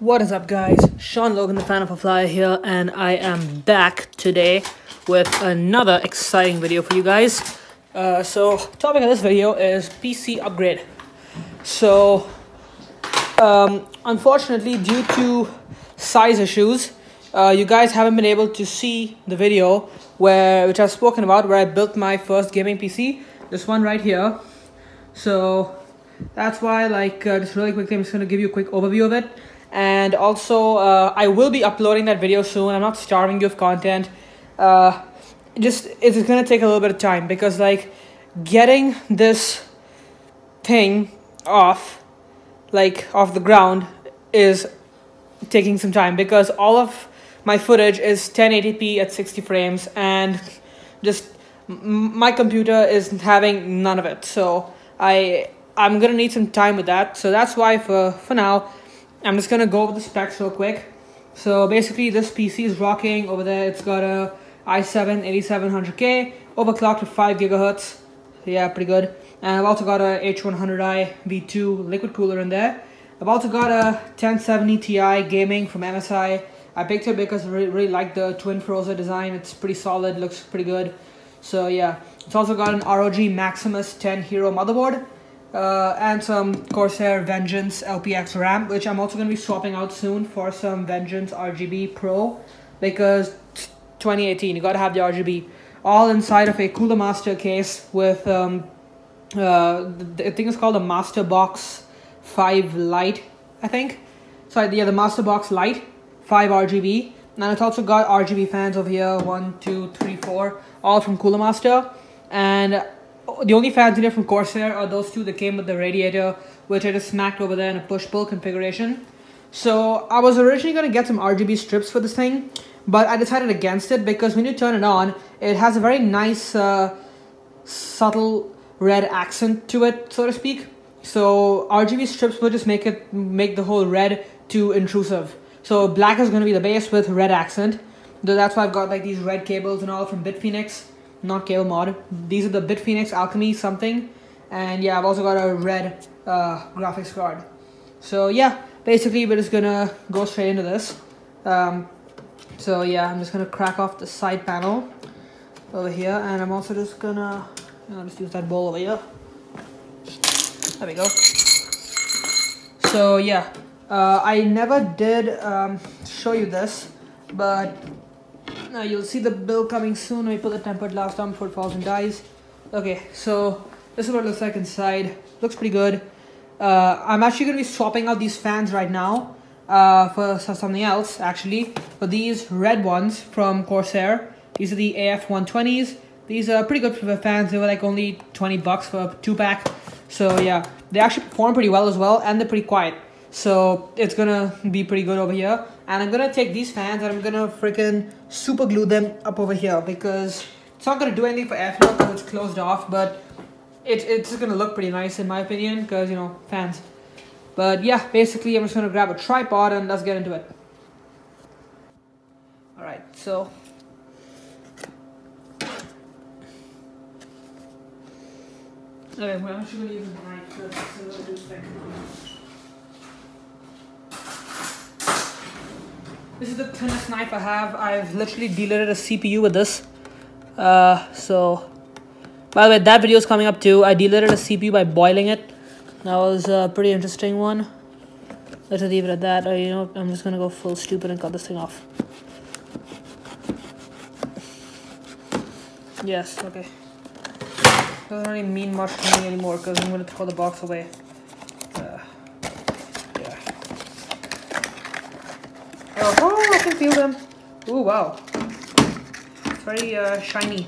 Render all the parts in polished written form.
What is up, guys? Sean Logan, the fan of a flyer here, and I am back today with another exciting video for you guys. Topic of this video is PC upgrade. Unfortunately, due to size issues, you guys haven't been able to see the video which I've spoken about, where I built my first gaming PC. This one right here. So that's why, just really quickly, I'm just gonna give you a quick overview of it. And also, I will be uploading that video soon. I'm not starving you of content. It's gonna take a little bit of time because getting this thing off the ground is taking some time, because all of my footage is 1080p at 60 frames, and my computer is having none of it. So I'm gonna need some time with that. So that's why for now, I'm just gonna go over the specs real quick. So basically, this PC is rocking over there. It's got a i7 8700K, overclocked to 5 GHz. Yeah, pretty good. And I've also got a H100i V2 liquid cooler in there. I've also got a 1070 Ti gaming from MSI. I picked it because I really like the twin Frozr design. It's pretty solid, looks pretty good. So yeah, it's also got an ROG Maximus 10 Hero motherboard. And some Corsair Vengeance LPX RAM, which I'm also going to be swapping out soon for some Vengeance RGB Pro, because 2018, you got to have the RGB. All inside of a Cooler Master case with, I think it's called the Master Box 5 Lite, I think. Sorry, yeah, the Master Box Lite 5 RGB. And it's also got RGB fans over here, 1, 2, 3, 4, all from Cooler Master. And the only fans in here from Corsair are those two that came with the radiator, which I just smacked over there in a push-pull configuration. So I was originally going to get some RGB strips for this thing, but I decided against it because when you turn it on, it has a very nice, subtle red accent to it, so to speak. So RGB strips will just make the whole red too intrusive. So black is going to be the base with red accent. That's why I've got these red cables and all from Bitfinex. Not Cable Mod. These are the Bitfinex Alchemy something. And yeah, I've also got a red graphics card. So yeah, basically we're just gonna go straight into this. So yeah, I'm just gonna crack off the side panel over here, and I'm also just gonna just use that bowl over here. There we go. So yeah, I never did show you this, but you'll see the build coming soon when we put the tempered glass down before it falls and dies. Okay, so this is what it looks like inside. Looks pretty good. I'm actually going to be swapping out these fans right now for something else, actually. For these red ones from Corsair. These are the AF120s. These are pretty good for the fans. They were only 20 bucks for a 2-pack. So yeah, they actually perform pretty well as well, and they're pretty quiet. So it's gonna be pretty good over here. And I'm gonna take these fans and I'm gonna freaking super glue them up over here, because it's not gonna do anything for airflow because it's closed off, but it's just gonna look pretty nice in my opinion, because fans. But yeah, basically I'm just gonna grab a tripod and let's get into it. Alright, so okay, we're actually gonna use a knife because it's a little bit This is the thinnest knife I have. I've literally delidded a CPU with this. So, by the way, that video is coming up too. I delidded a CPU by boiling it. That was a pretty interesting one. Let's leave it at that. I'm just gonna go full stupid and cut this thing off. Yes, okay. Doesn't really mean much to me anymore because I'm gonna throw the box away. Oh, I can feel them. Ooh, wow. It's very shiny.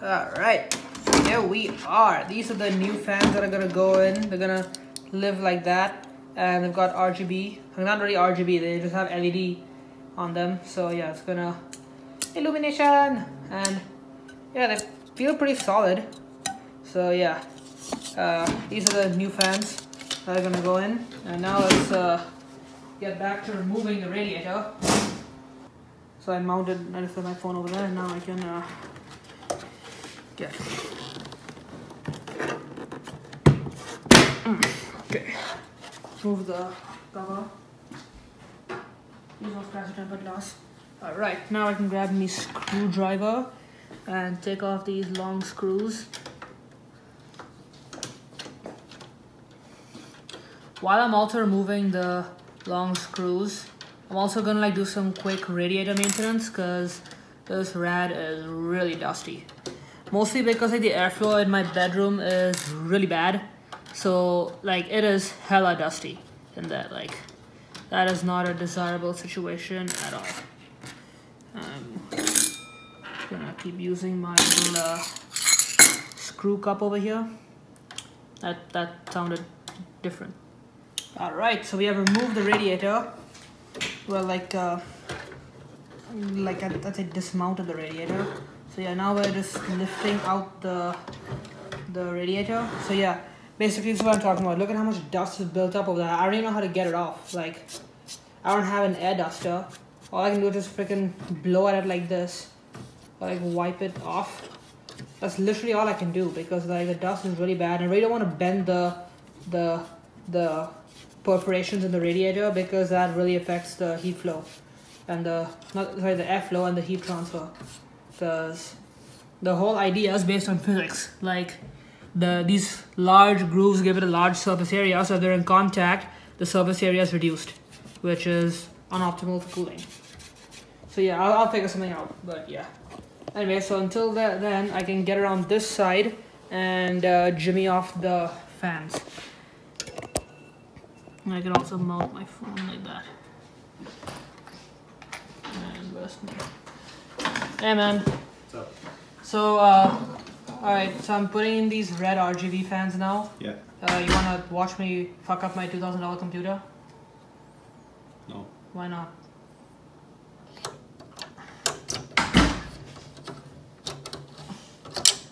Alright, here we are. These are the new fans that are gonna go in. They're gonna live like that. And they've got RGB. Not really RGB, they just have LED on them. So yeah, it's gonna illumination. And yeah, they feel pretty solid. So yeah, these are the new fans that are gonna go in. And now let's get back to removing the radiator. So I just put my phone over there, and now I can get. Okay. move the cover. Use no scratch tempered glass. Alright, now I can grab me screwdriver and take off these long screws. While I'm also removing the long screws, I'm also gonna like do some quick radiator maintenance because this rad is really dusty. Mostly because like the airflow in my bedroom is really bad. So like it is hella dusty in that, like that is not a desirable situation at all. I'm gonna keep using my little screw cup over here. That sounded different. Alright, so we have removed the radiator. Well, like I'd say dismounted the radiator. So yeah, now we're just lifting out the radiator. So yeah, basically this is what I'm talking about. Look at how much dust is built up over there. I don't even know how to get it off. Like, I don't have an air duster. All I can do is just freaking blow at it like this, or like wipe it off. That's literally all I can do because like the dust is really bad. I really don't want to bend the perforations in the radiator because that really affects the heat flow and the airflow and the heat transfer. Because the whole idea is based on physics. Like these large grooves give it a large surface area, so if they're in contact, the surface area is reduced, which is unoptimal for cooling. So yeah, I'll figure something out. But yeah. Anyway, so until then, I can get around this side and jimmy off the fans. And I can also mount my phone like that. And where's my... Hey man. What's up? So, alright, so I'm putting in these red RGB fans now. Yeah. You wanna watch me fuck up my $2,000 computer? No. Why not?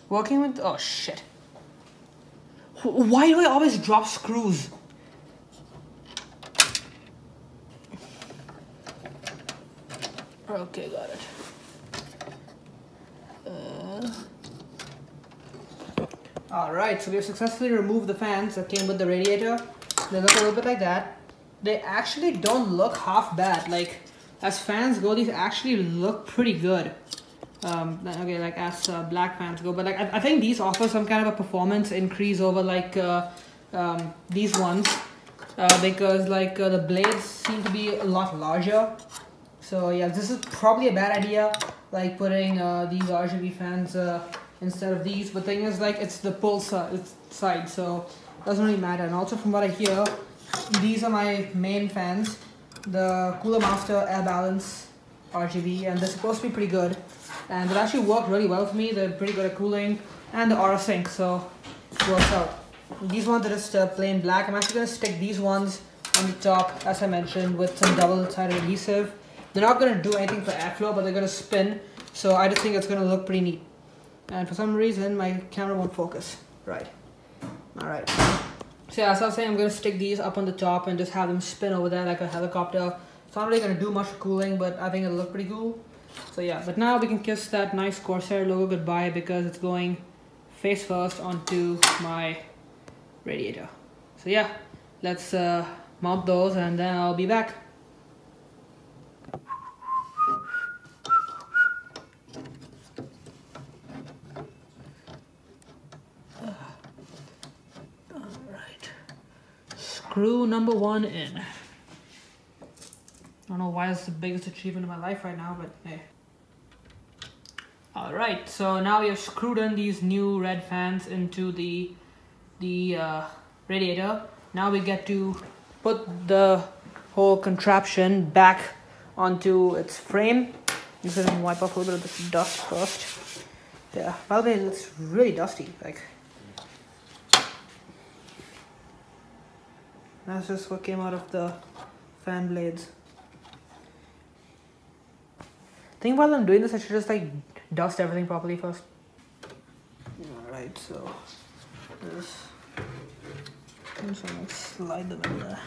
Working with... Oh shit. Why do I always drop screws? Okay, got it. Alright, so we have successfully removed the fans that came with the radiator. They look a little bit like that. They actually don't look half bad. Like, as fans go, these actually look pretty good. Okay, like as black fans go, but like I think these offer some kind of a performance increase over like these ones because like the blades seem to be a lot larger. So yeah, this is probably a bad idea, like putting these RGB fans instead of these. But thing is, like it's the pull side, so it doesn't really matter. And also from what I hear, these are my main fans, the Cooler Master Air Balance RGB, and they're supposed to be pretty good. And they actually work really well for me. They're pretty good at cooling, and the Aura Sync, so it works out. These ones are just plain black. I'm actually going to stick these ones on the top, as I mentioned, with some double-sided adhesive. They're not going to do anything for airflow, but they're going to spin, so I just think it's going to look pretty neat. And for some reason, my camera won't focus. Right. Alright. So yeah, as I was saying, I'm going to stick these up on the top and just have them spin over there like a helicopter. It's not really going to do much cooling, but I think it'll look pretty cool. So yeah, but now we can kiss that nice Corsair logo goodbye because it's going face first onto my radiator. So yeah, let's mount those and then I'll be back. Alright, screw number 1 in. I don't know why it's the biggest achievement of my life right now, but hey. Alright, so now we have screwed in these new red fans into the radiator. Now we get to put the whole contraption back onto its frame. I'm just gonna wipe off a little bit of this dust first. Yeah, by the way, it's really dusty. Like, that's just what came out of the fan blades. I think while I'm doing this, I should just like dust everything properly first. Alright, so this. I'm just gonna slide them in there.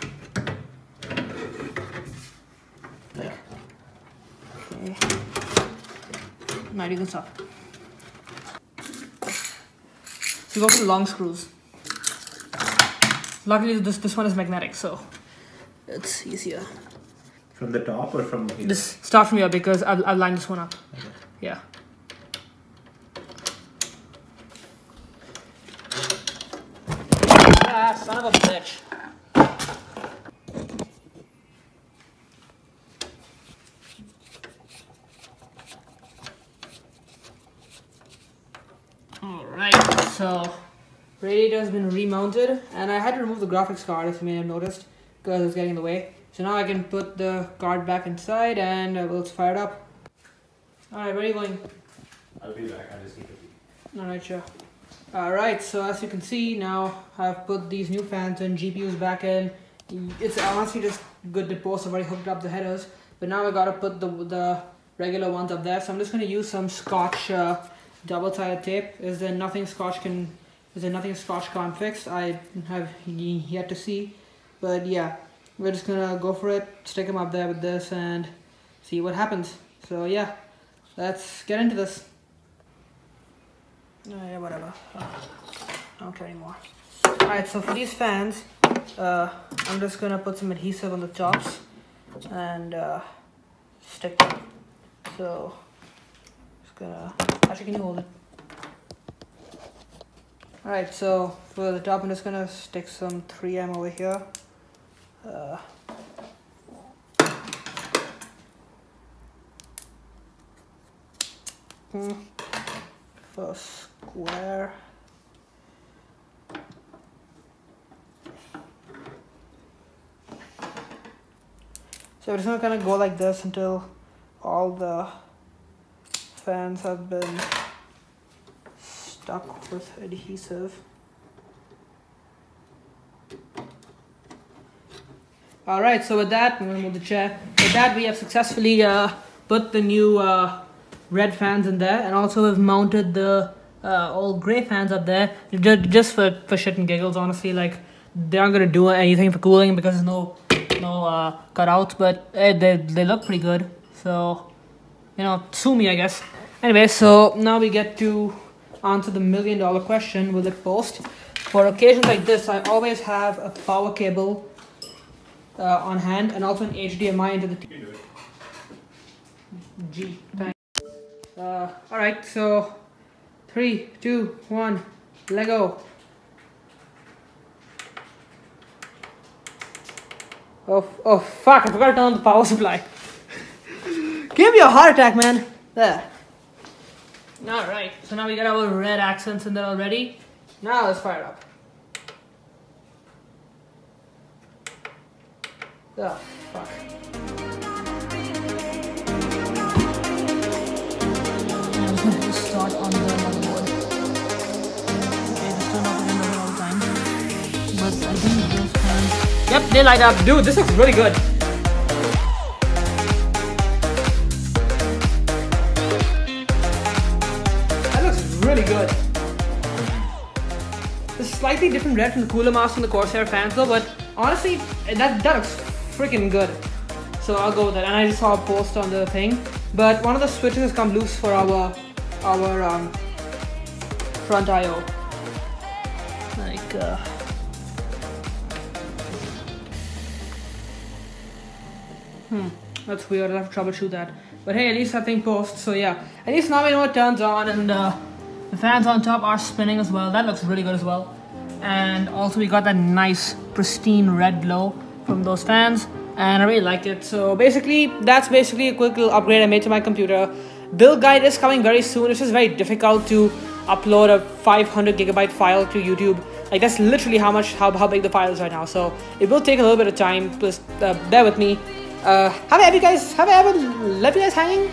There. Okay. Now you can stop. So go for the long screws. Luckily, this one is magnetic, so it's easier. From the top or from here? Just start from here because I'll line this one up. Okay. Yeah. Ah, son of a bitch. Alright, so radiator has been remounted, and I had to remove the graphics card, if you may have noticed, because it was getting in the way. So now I can put the card back inside and we'll fire it up. Alright, where are you going? I'll be back. I just need to pee. Alright, sure. Alright, so as you can see now, I've put these new fans and GPUs back in. It's honestly just good to post. I've already hooked up the headers, but now I gotta put the regular ones up there. So I'm just gonna use some Scotch double-sided tape. Is there nothing Scotch can't fix? I have yet to see, but yeah, we're just gonna go for it. Stick them up there with this and see what happens. So yeah, let's get into this. Yeah, whatever. I don't care anymore. Alright, so for these fans, I'm just gonna put some adhesive on the tops and stick them. So, just gonna. Actually, can you hold it? Alright, so for the top, I'm just gonna stick some 3M over here. For square. So we're just gonna kind of go like this until all the fans have been stuck with adhesive. Alright, so with that, I'm gonna move the chair. With that, we have successfully put the new red fans in there, and also have mounted the old gray fans up there just for shit and giggles. Honestly, like, they aren't gonna do anything for cooling because there's no cutouts, but they look pretty good. So, you know, sue me, I guess. Anyway, so now we get to answer the $1,000,000 question: will it post? For occasions like this, I always have a power cable on hand, and also an HDMI into the You can do it. G. Thanks. Alright, so 3, 2, 1, Lego. Oh fuck, I forgot to turn on the power supply. Give me a heart attack, man. There. Alright, so now we got our red accents in there already. Now let's fire it up. Oh, fuck. I'm just going to start on the motherboard. Okay, this turn off again all the time. But I think those fans... Yep, they light up. Dude, this looks really good. That looks really good. It's slightly different red from the Cooler Master and the Corsair fans though, but honestly, that looks freaking good. So I'll go with that. And I just saw a post on the thing, but one of the switches has come loose for our front I/O. Like that's weird. I'll have to troubleshoot that. But hey, at least that thing posts. So yeah, at least now we know it turns on, and the fans on top are spinning as well. That looks really good as well. And also we got that nice pristine red glow from those fans, and I really liked it. So basically, that's basically a quick little upgrade I made to my computer. Build guide is coming very soon. It's just very difficult to upload a 500 gigabyte file to YouTube. Like, that's literally how big the file is right now. So it will take a little bit of time. Please bear with me. Have I ever left you guys hanging?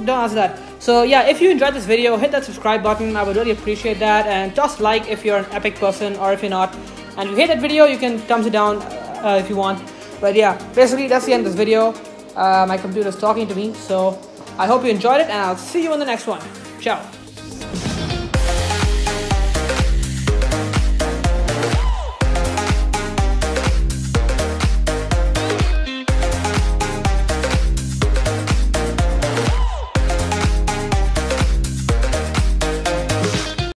Don't answer that. So yeah, if you enjoyed this video, hit that subscribe button. I would really appreciate that, and just like if you're an epic person, or if you're not. And if you hate that video, you can thumbs it down if you want. But yeah, basically that's the end of this video. My computer's talking to me, so I hope you enjoyed it, and I'll see you in the next one. Ciao.